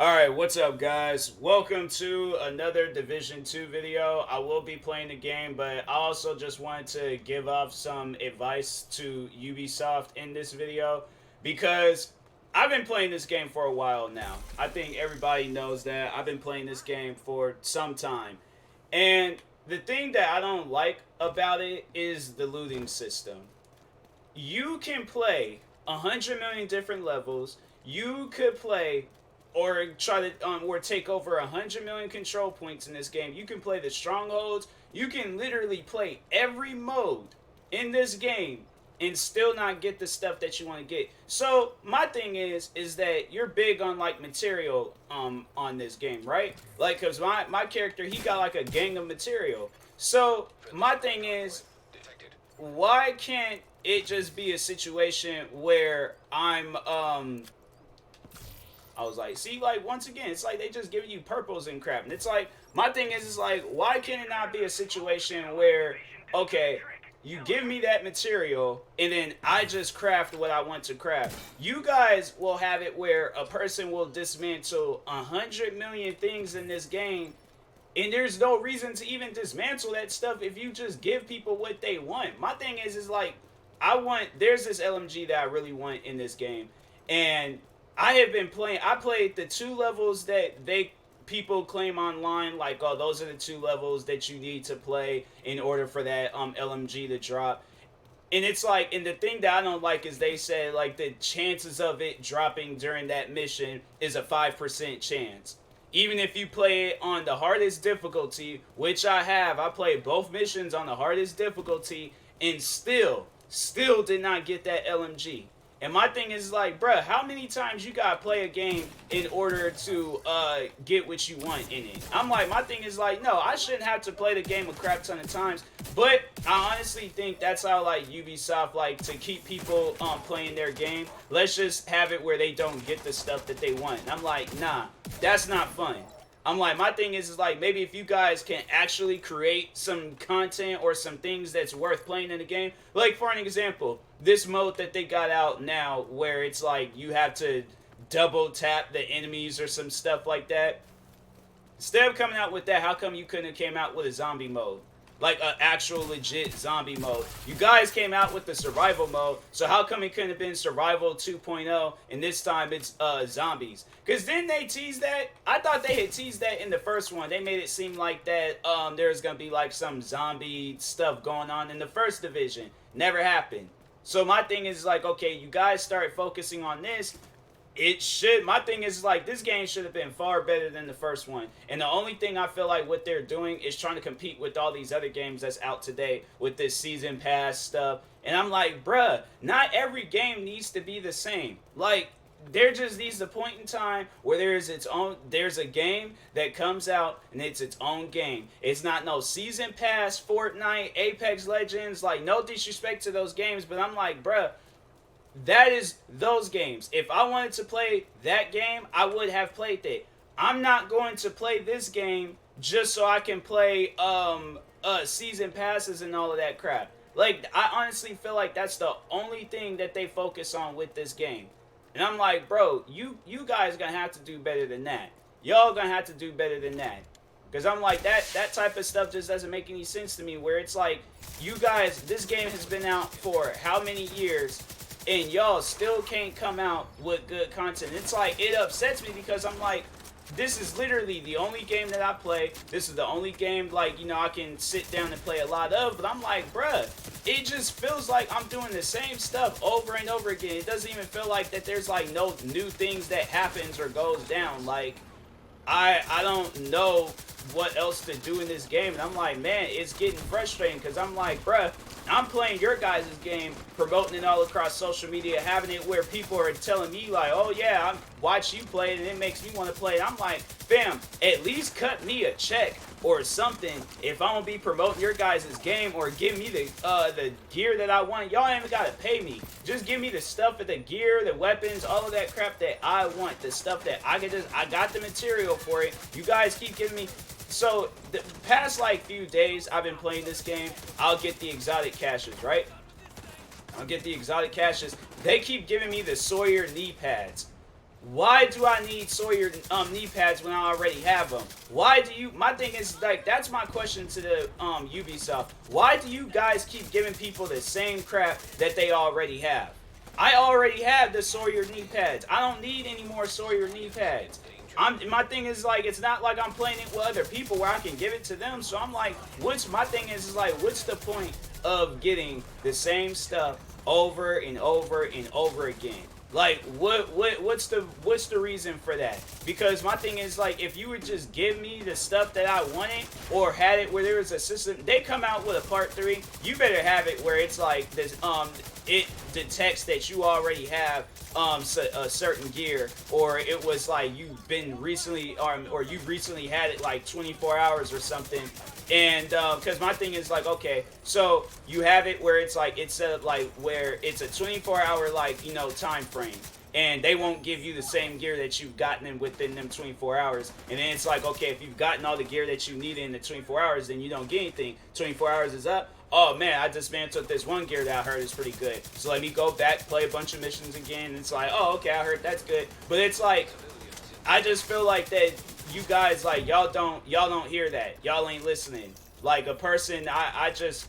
Alright, what's up guys? Welcome to another Division 2 video. I will be playing the game, but I also just wanted to give off some advice to Ubisoft in this video because I've been playing this game for a while now. I think everybody knows that. I've been playing this game for some time. And the thing that I don't like about it is the looting system. You can play 100 million different levels. You could play or try to or take over 100 million control points in this game. You can play the strongholds. You can literally play every mode in this game and still not get the stuff that you want to get. So my thing is that you're big on like material on this game, right? Like, cause my character, he got like a gang of material. So my thing is, why can't it just be a situation where I was like, see, like, once again, it's like they just giving you purples and crap. And it's like, my thing is like, why can it not be a situation where, okay, you give me that material and then I just craft what I want to craft? You guys will have it where a person will dismantle 100 million things in this game, and there's no reason to even dismantle that stuff if you just give people what they want. My thing is like, there's this LMG that I really want in this game, and I have been playing. I played the 2 levels that people claim online, like, oh, those are the 2 levels that you need to play in order for that LMG to drop. And it's like, and the thing that I don't like is they say like the chances of it dropping during that mission is a 5% chance. Even if you play it on the hardest difficulty, which I played both missions on the hardest difficulty and still did not get that LMG. And my thing is like, bruh, how many times you gotta play a game in order to get what you want in it? I'm like, my thing is like, no, I shouldn't have to play the game a crap ton of times. But I honestly think that's how like Ubisoft like to keep people playing their game. Let's just have it where they don't get the stuff that they want. And I'm like, nah, that's not fun. I'm like, my thing is like, maybe if you guys can actually create some content or some things that's worth playing in the game. Like, for an example, this mode that they got out now where it's like you have to double tap the enemies or some stuff like that. Instead of coming out with that, how come you couldn't have came out with a zombie mode? Like an actual legit zombie mode. You guys came out with the survival mode, so how come it couldn't have been survival 2.0 and this time it's zombies? Because then they teased that. I thought they had teased that in the first one. They made it seem like that there's going to be like some zombie stuff going on in the first division. Never happened. So my thing is like, okay, you guys start focusing on this. My thing is like, this game should have been far better than the first one. And the only thing I feel like what they're doing is trying to compete with all these other games that's out today with this season pass stuff. And I'm like, bruh, not every game needs to be the same. Like, there just needs a point in time where there's a game that comes out and it's its own game. It's not no season pass, Fortnite, Apex Legends. Like, no disrespect to those games, but I'm like, bruh, that is those games. If I wanted to play that game, I would have played that. I'm not going to play this game just so I can play season passes and all of that crap. Like, I honestly feel like that's the only thing that they focus on with this game. And I'm like, bro, you guys gonna have to do better than that. Y'all gonna have to do better than that. Because I'm like, that type of stuff just doesn't make any sense to me. Where it's like, you guys, this game has been out for how many years, and y'all still can't come out with good content. It's like, it upsets me because I'm like, this is literally the only game that I play. This is the only game, like, you know, I can sit down and play a lot of. But I'm like, bruh, it just feels like I'm doing the same stuff over and over again. It doesn't even feel like that there's, like, no new things that happens or goes down. Like, I don't know what else to do in this game. And I'm like, man, it's getting frustrating because I'm like, bruh, I'm playing your guys' game, promoting it all across social media, having it where people are telling me like, oh yeah, I watch you play it and it makes me want to play it. I'm like, fam, at least cut me a check or something if I'm gonna be promoting your guys' game, or give me the gear that I want. Y'all ain't even gotta pay me. Just give me the stuff, the gear, the weapons, all of that crap that I want. The stuff that I got the material for it. You guys keep giving me. So the past like few days I've been playing this game, I'll get the exotic caches, right? I'll get the exotic caches. They keep giving me the Sawyer knee pads. Why do I need Sawyer knee pads when I already have them? Why do you? My thing is like that's my question to the Ubisoft. Why do you guys keep giving people the same crap that they already have? I already have the Sawyer knee pads. I don't need any more Sawyer knee pads. My thing is like it's not like I'm playing it with other people where I can give it to them. So I'm like, my thing is like what's the point of getting the same stuff over and over and over again? Like what's the reason for that? Because my thing is like if you would just give me the stuff that I wanted or had it where there was a system, they come out with a part 3, you better have it where it's like this it detects that you already have a certain gear, or it was like you've been recently or you recently had it like 24 hours or something. And because my thing is like, okay, so you have it where it's like it's set up like where it's a 24-hour like time frame, and they won't give you the same gear that you've gotten in within them 24 hours. And then it's like, okay, if you've gotten all the gear that you needed in the 24 hours, then you don't get anything. 24 hours is up. Oh man, I just took this one gear that I heard is pretty good. So let me go back, play a bunch of missions again. And it's like, oh okay, I heard that's good. But it's like, I just feel like that you guys like y'all don't hear that. Y'all ain't listening. Like a person,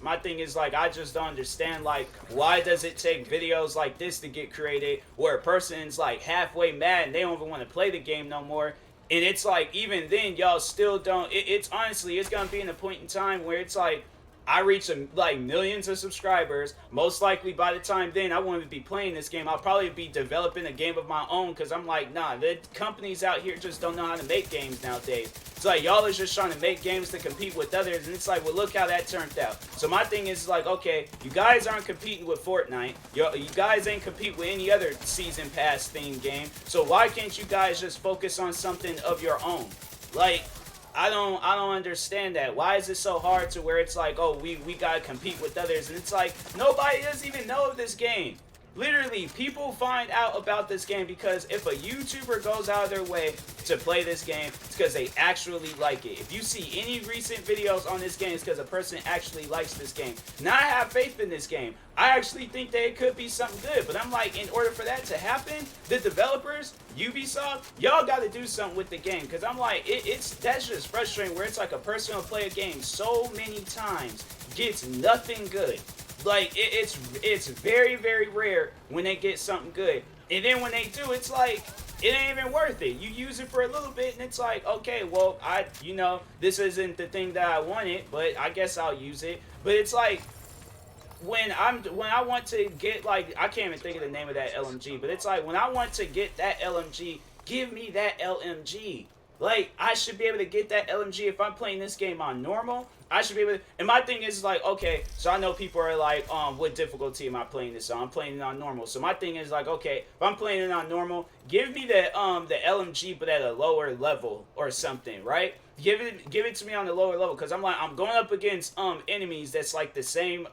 my thing is like I just don't understand like why does it take videos like this to get created where a person's like halfway mad and they don't even want to play the game no more. And it's like even then y'all still don't. It's honestly it's gonna be in a point in time where it's like I reach like millions of subscribers. Most likely by the time then I won't even be playing this game. I'll probably be developing a game of my own because I'm like, nah, the companies out here just don't know how to make games nowadays. It's like y'all is just trying to make games to compete with others, and it's like, well, look how that turned out. So my thing is like, okay, you guys aren't competing with Fortnite. You guys ain't compete with any other season pass themed game. So why can't you guys just focus on something of your own? Like, I don't understand that. Why is it so hard to where it's like, oh, we gotta compete with others, and it's like nobody doesn't even know of this game. Literally, people find out about this game because if a YouTuber goes out of their way to play this game, it's because they actually like it. If you see any recent videos on this game, it's because a person actually likes this game. Now I have faith in this game. I actually think that it could be something good, but I'm like, in order for that to happen, the developers, Ubisoft, y'all got to do something with the game, because I'm like, that's just frustrating where it's like a person will play a game so many times, gets nothing good. Like, it's very, very rare when they get something good. And then when they do, it's like, it ain't even worth it. You use it for a little bit, and it's like, okay, well, this isn't the thing that I wanted, but I guess I'll use it. But it's like, when I want to get, like, I can't even think of the name of that LMG, but it's like, when I want to get that LMG, give me that LMG. Like, I should be able to get that LMG if I'm playing this game on normal. I should be able to, and my thing is like, okay, so I know people are like, what difficulty am I playing this on? I'm playing it on normal. So my thing is like, okay, if I'm playing it on normal, give me the LMG but at a lower level or something, right? Give it to me on the lower level, because I'm like, I'm going up against enemies that's like the same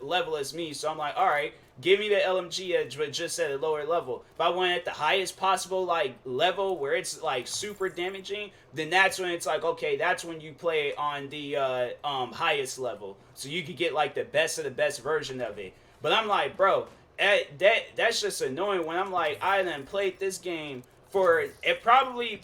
level as me. So I'm like, all right, give me the LMG just at a lower level. If I want it at the highest possible like level where it's like super damaging, then that's when it's like, okay, that's when you play on the highest level, so you could get like the best of the best version of it. But I'm like, bro, that's just annoying when I'm like, I done played this game for it probably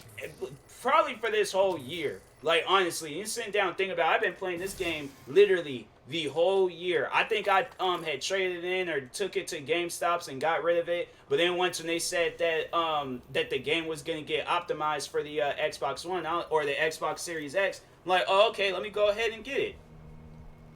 for this whole year. Like, honestly, you sitting down and thinking about it, I've been playing this game literally the whole year. I think I had traded it in or took it to GameStops and got rid of it. But then once when they said that that the game was going to get optimized for the Xbox One or the Xbox Series X, I'm like, oh, okay, let me go ahead and get it.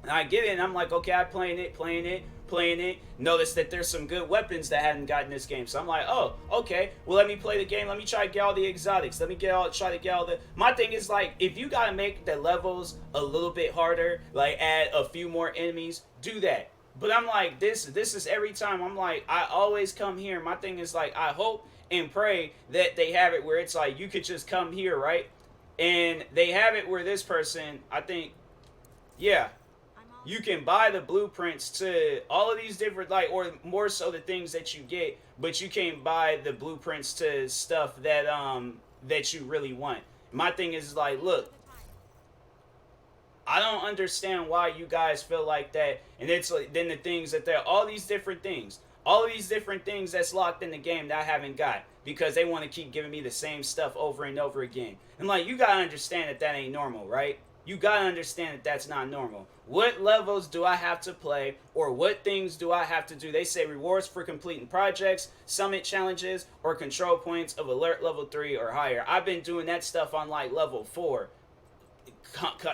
And I get it, and I'm like, okay, I'm playing it. Notice that there's some good weapons that hadn't gotten this game. So I'm like, oh, okay, well, let me play the game. Let me try to get all the exotics. Let me try to get all the... My thing is, like, if you gotta make the levels a little bit harder, like add a few more enemies, do that. But I'm like, this is every time. I'm like, I always come here. My thing is, like, I hope and pray that they have it where it's like, you could just come here, right? And they have it where this person, I think, yeah, you can buy the blueprints to all of these different, like, or more so the things that you get, but you can't buy the blueprints to stuff that that you really want. My thing is like, look, I don't understand why you guys feel like that. And it's like, then the things that they're all these different things. all of these different things that's locked in the game that I haven't got because they want to keep giving me the same stuff over and over again. And like, you gotta understand that that ain't normal, right? You gotta understand that that's not normal. What levels do I have to play, or what things do I have to do? They say rewards for completing projects, summit challenges, or control points of alert level 3 or higher. I've been doing that stuff on like level 4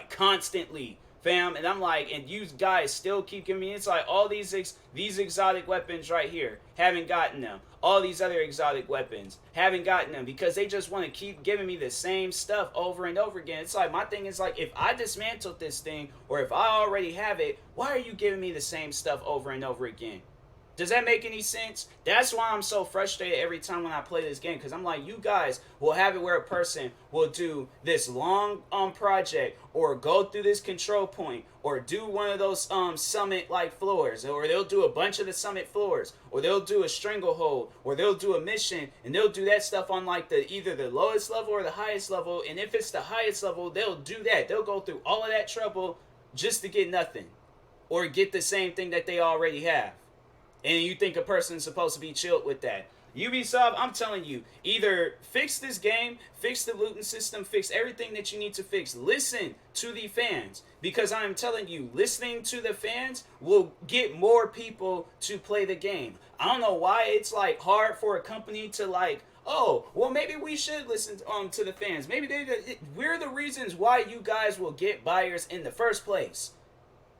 constantly, fam. And I'm like, and you guys still keep giving me. It's like all these exotic weapons right here, haven't gotten them. All these other exotic weapons, haven't gotten them because they just want to keep giving me the same stuff over and over again. It's like, my thing is like, if I dismantled this thing, or if I already have it, why are you giving me the same stuff over and over again? Does that make any sense? That's why I'm so frustrated every time when I play this game, because I'm like, you guys will have it where a person will do this long project, or go through this control point, or do one of those summit like floors, or they'll do a bunch of the summit floors, or they'll do a stranglehold, or they'll do a mission, and they'll do that stuff on like the either the lowest level or the highest level. And if it's the highest level, they'll do that. They'll go through all of that trouble just to get nothing, or get the same thing that they already have. And you think a person's supposed to be chilled with that. Ubisoft, I'm telling you, either fix this game, fix the looting system, fix everything that you need to fix. Listen to the fans. Because I'm telling you, listening to the fans will get more people to play the game. I don't know why it's like hard for a company to like, oh, well, maybe we should listen to the fans. Maybe we're the reasons why you guys will get buyers in the first place.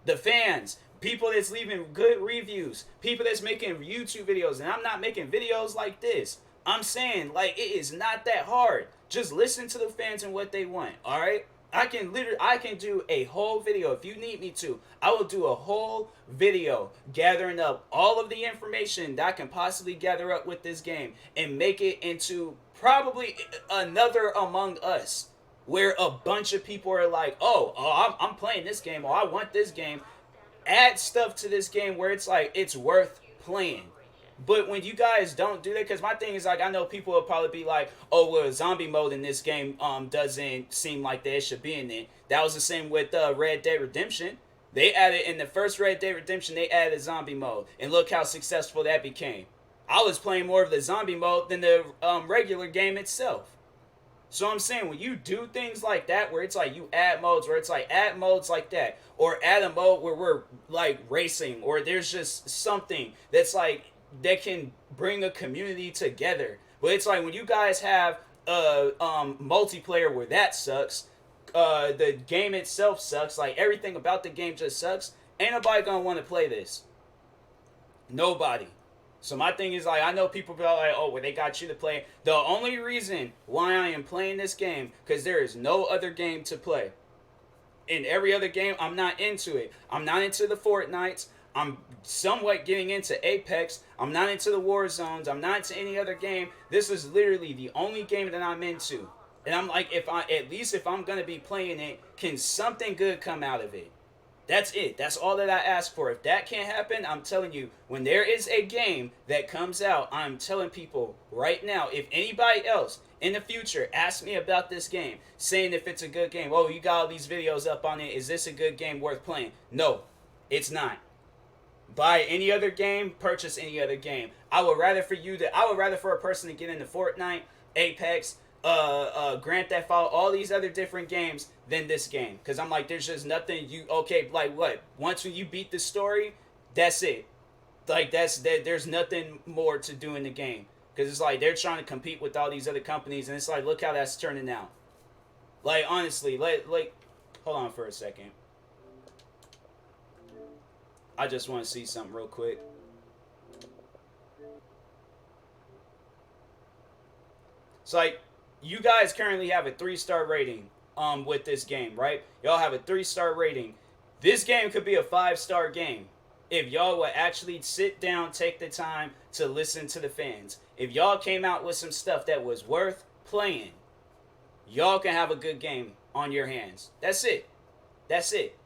The fans. People that's leaving good reviews, people that's making YouTube videos, and I'm not making videos like this. I'm saying, like, it is not that hard. Just listen to the fans and what they want, all right? I can do a whole video if you need me to. I will do a whole video gathering up all of the information that I can possibly gather up with this game and make it into probably another Among Us, where a bunch of people are like, oh, I'm playing this game, or I want this game. Add stuff to this game where it's like, it's worth playing. But when you guys don't do that, because my thing is like, I know people will probably be like, oh, well, zombie mode in this game doesn't seem like that it should be in it. That was the same with Red Dead Redemption. They added, in the first Red Dead Redemption, they added zombie mode. And look how successful that became. I was playing more of the zombie mode than the regular game itself. So I'm saying, when you do things like that, where it's like you add modes, where it's like add modes like that, or add a mode where we're like racing, or there's just something that's like that can bring a community together. But it's like when you guys have multiplayer where that sucks, the game itself sucks, like everything about the game just sucks, ain't nobody gonna want to play this. Nobody. So my thing is like, I know people be like, oh, well, they got you to play. The only reason why I am playing this game, because there is no other game to play. In every other game, I'm not into it. I'm not into the Fortnites. I'm somewhat getting into Apex. I'm not into the Warzones. I'm not into any other game. This is literally the only game that I'm into. And I'm like, if I'm going to be playing it, can something good come out of it? That's it. That's all that I ask for. If that can't happen, I'm telling you, when there is a game that comes out, I'm telling people right now, if anybody else in the future asks me about this game, saying if it's a good game, oh, you got all these videos up on it, is this a good game worth playing? No, it's not. Buy any other game, purchase any other game. I would rather for a person to get into Fortnite, Apex, Grand Theft Auto, all these other different games than this game. Because I'm like, there's just nothing like what? Once when you beat the story, that's it. Like, there's nothing more to do in the game. Because it's like, they're trying to compete with all these other companies, and it's like, look how that's turning out. Like, honestly, like, hold on for a second. I just want to see something real quick. It's like, you guys currently have a 3-star rating with this game, right? Y'all have a 3-star rating. This game could be a 5-star game if y'all would actually sit down, take the time to listen to the fans. If y'all came out with some stuff that was worth playing, y'all can have a good game on your hands. That's it. That's it.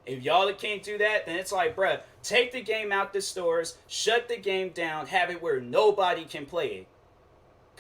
If y'all can't do that, then it's like, bruh, take the game out the stores, shut the game down, have it where nobody can play it.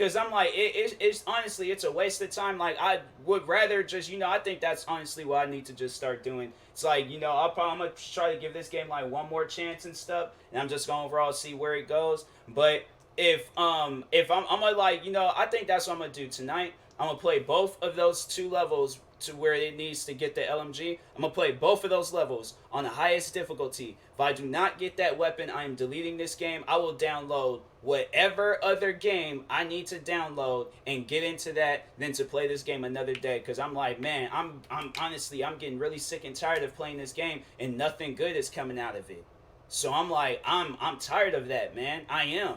Because I'm like, it's honestly, it's a waste of time. Like, I would rather just, I think that's honestly what I need to just start doing. It's like, I'm going to try to give this game like one more chance and stuff. And I'm just going to overall see where it goes. But if I'm gonna like, I think that's what I'm gonna do tonight. I'm gonna play both of those two levels to where it needs to get the LMG. I'm gonna play both of those levels on the highest difficulty. If I do not get that weapon, I am deleting this game. I will download whatever other game I need to download and get into that than to play this game another day. Because I'm like, man, I'm honestly, I'm getting really sick and tired of playing this game and nothing good is coming out of it. So I'm like, I'm tired of that, man. I am.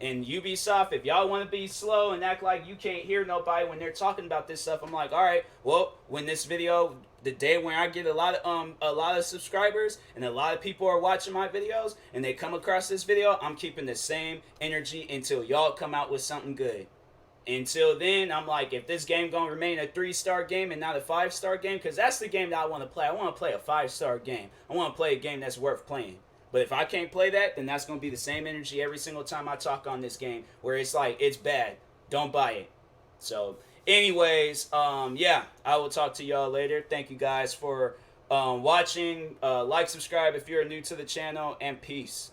And Ubisoft, if y'all want to be slow and act like you can't hear nobody when they're talking about this stuff, I'm like, all right, well, when this video, the day when I get a lot of subscribers and a lot of people are watching my videos and they come across this video, I'm keeping the same energy until y'all come out with something good. Until then, I'm like, if this game gonna remain a 3-star game and not a 5-star game, because that's the game that I want to play. I want to play a 5-star game. I want to play a game that's worth playing. But if I can't play that, then that's going to be the same energy every single time I talk on this game, where it's like, it's bad. Don't buy it. So, anyways, yeah, I will talk to y'all later. Thank you guys for watching. Like, subscribe if you're new to the channel, and peace.